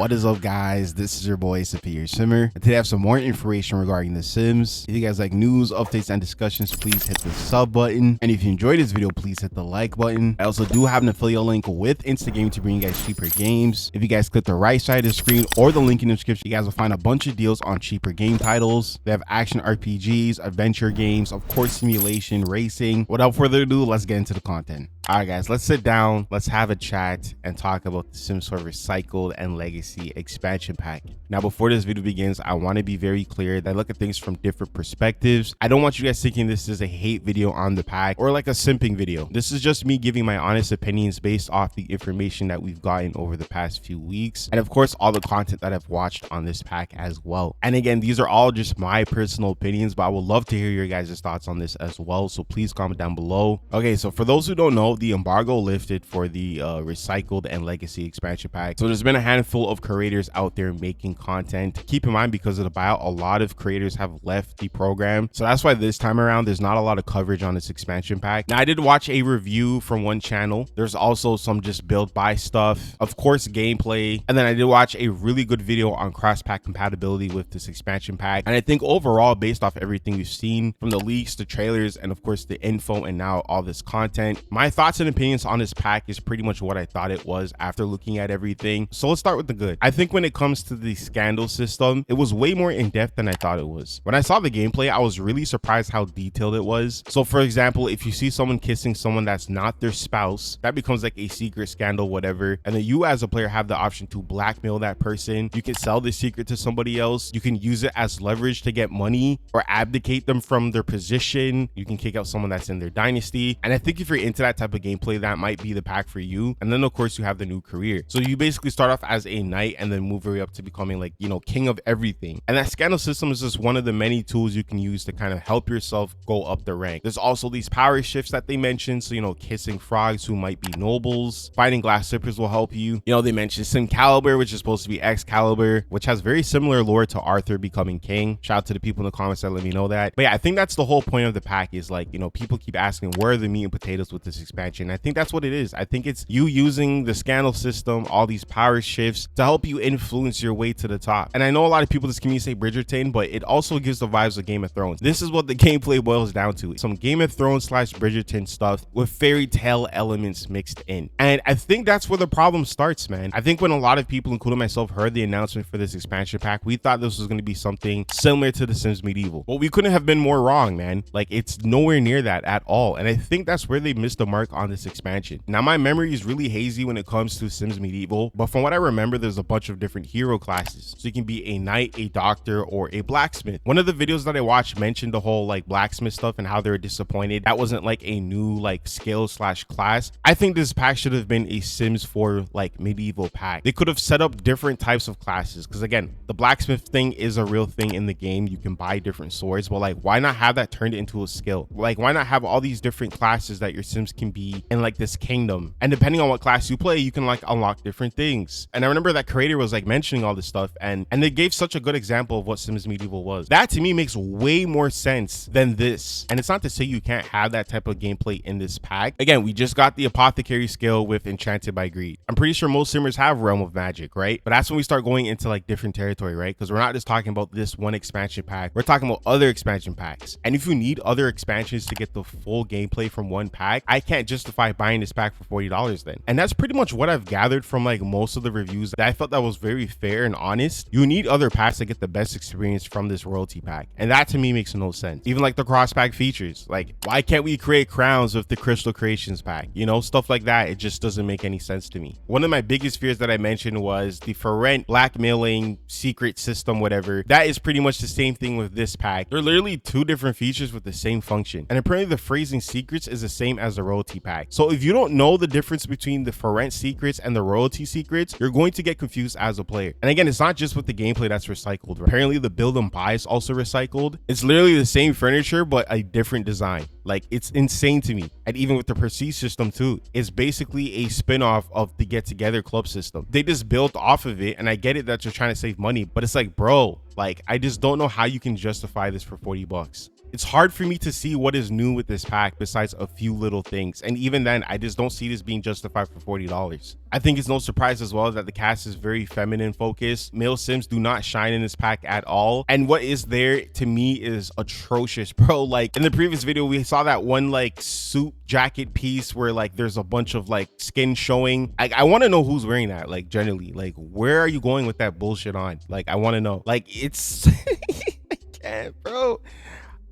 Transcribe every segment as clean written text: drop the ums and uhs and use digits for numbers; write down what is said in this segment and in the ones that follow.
What is up, guys? This is your boy Superior Simmer, and today I have some more information regarding The Sims. If you guys like news, updates, and discussions, please hit the sub button, and if you enjoyed this video, please hit the like button. I also do have an affiliate link with Instagame to bring you guys cheaper games. If you guys click the right side of the screen or the link in the description, you guys will find a bunch of deals on cheaper game titles. They have action RPGs, adventure games, of course simulation, racing. Without further ado, let's get into the content. All right, guys, let's sit down, let's have a chat, and talk about the Sims 4 Recycled and Legacy expansion pack. Now, before this video begins, I want to be very clear that I look at things from different perspectives. I don't want you guys thinking this is a hate video on the pack or like a simping video. This is just me giving my honest opinions based off the information that we've gotten over the past few weeks, and of course all the content that I've watched on this pack as well. And again, these are all just my personal opinions, but I would love to hear your guys' thoughts on this as well, so please comment down below. Okay, so for those who don't know, the embargo lifted for the Recycled and Legacy expansion pack. So there's been a handful of creators out there making content. Keep in mind, because of the buyout, a lot of creators have left the program, so that's why this time around there's not a lot of coverage on this expansion pack. Now, I did watch a review from one channel. There's also some just build buy stuff, of course gameplay, and then I did watch a really good video on cross pack compatibility with this expansion pack. And I think overall, based off everything we've seen from the leaks, the trailers, and of course the info, and now all this content, my thoughts and opinions on this pack is pretty much what I thought it was after looking at everything. So let's start with the good. I think when it comes to the scandal system, it was way more in depth than I thought it was. When I saw the gameplay, I was really surprised how detailed it was. So for example, if you see someone kissing someone that's not their spouse, that becomes like a secret scandal, whatever, and then you as a player have the option to blackmail that person. You can sell the secret to somebody else. You can use it as leverage to get money or abdicate them from their position. You can kick out someone that's in their dynasty. And I think if you're into that type of gameplay, that might be the pack for you. And then of course you have the new career. So you basically start off as a knight and then move your way up to becoming, like, you know, king of everything. And that scandal system is just one of the many tools you can use to kind of help yourself go up the rank. There's also these power shifts that they mentioned. So, you know, kissing frogs who might be nobles, fighting glass slippers will help you. You know, they mentioned Simcalibur, which is supposed to be Excalibur, which has very similar lore to Arthur becoming king. Shout out to the people in the comments that let me know that. But yeah, I think that's the whole point of the pack, is like, you know, people keep asking where are the meat and potatoes with this expansion. I think that's what it is. I think it's you using the scandal system, all these power shifts to help you influence your way to the top. And I know a lot of people in this community say Bridgerton, but it also gives the vibes of Game of Thrones. This is what the gameplay boils down to. Some Game of Thrones / Bridgerton stuff with fairy tale elements mixed in. And I think that's where the problem starts, man. I think when a lot of people, including myself, heard the announcement for this expansion pack, we thought this was going to be something similar to The Sims Medieval. But we couldn't have been more wrong, man. Like, it's nowhere near that at all. And I think that's where they missed the mark on this expansion. Now, my memory is really hazy when it comes to Sims Medieval, but from what I remember, there's a bunch of different hero classes. So you can be a knight, a doctor, or a blacksmith. One of the videos that I watched mentioned the whole like blacksmith stuff and how they were disappointed that wasn't like a new like skill / class. I think this pack should have been a Sims 4 like medieval pack. They could have set up different types of classes, because again, the blacksmith thing is a real thing in the game. You can buy different swords, but like, why not have that turned into a skill? Like, why not have all these different classes that your Sims can be in like this kingdom, and depending on what class you play, you can like unlock different things. And I remember that creator was like mentioning all this stuff, and they gave such a good example of what Sims Medieval was. That to me makes way more sense than this. And it's not to say you can't have that type of gameplay in this pack. Again, we just got the apothecary skill with Enchanted by Greed. I'm pretty sure most Simmers have Realm of Magic, right? But that's when we start going into like different territory, right? Because we're not just talking about this one expansion pack, we're talking about other expansion packs. And if you need other expansions to get the full gameplay from one pack, I can't justify buying this pack for $40 then. And that's pretty much what I've gathered from like most of the reviews, that I felt that was very fair and honest. You need other packs to get the best experience from this royalty pack, and that to me makes no sense. Even like the cross pack features, like why can't we create crowns with the Crystal Creations pack? You know, stuff like that. It just doesn't make any sense to me. One of my biggest fears that I mentioned was the for rent blackmailing secret system, whatever. That is pretty much the same thing with this pack. They're literally two different features with the same function, and apparently the phrasing secrets is the same as the royalty pack. So if you don't know the difference between the for rent secrets and the royalty secrets, you're going to get confused as a player. And again, it's not just with the gameplay that's recycled. Apparently the build and buy is also recycled. It's literally the same furniture but a different design. Like, it's insane to me. And even with the prestige system too, it's basically a spin-off of the get together club system. They just built off of it, and I get it that you're trying to save money, but it's like, bro, like, I just don't know how you can justify this for $40. it's hard for me to see what is new with this pack besides a few little things. And even then, I just don't see this being justified for $40. I think it's no surprise as well that the cast is very feminine focused. Male Sims do not shine in this pack at all. And what is there to me is atrocious, bro. Like in the previous video, we saw that one like suit jacket piece where like there's a bunch of like skin showing. I want to know who's wearing that. Like generally, like where are you going with that bullshit on? Like I want to know. Like it's I can't, bro.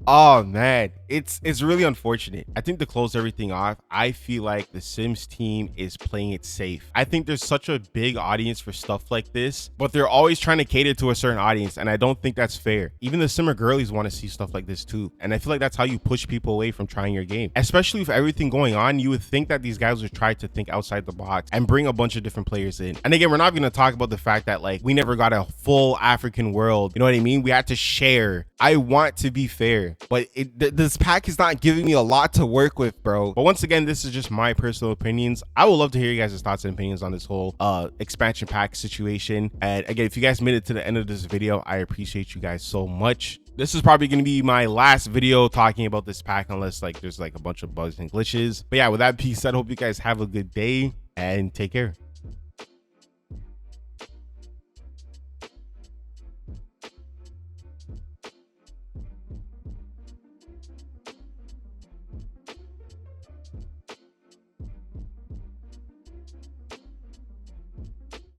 Oh man, it's really unfortunate. I think to close everything off, I feel like the Sims team is playing it safe. I think there's such a big audience for stuff like this, but they're always trying to cater to a certain audience, and I don't think that's fair. Even the Simmer girlies want to see stuff like this too, and I feel like that's how you push people away from trying your game. Especially with everything going on, you would think that these guys would try to think outside the box and bring a bunch of different players in. And again, we're not going to talk about the fact that like we never got a full African world. You know what I mean? We had to share. I want to be fair, but this pack is not giving me a lot to work with, bro. But once again, this is just my personal opinions. I would love to hear you guys' thoughts and opinions on this whole expansion pack situation. And again, if you guys made it to the end of this video, I appreciate you guys so much. This is probably going to be my last video talking about this pack unless like there's like a bunch of bugs and glitches. But yeah, with that being said, I hope you guys have a good day and take care.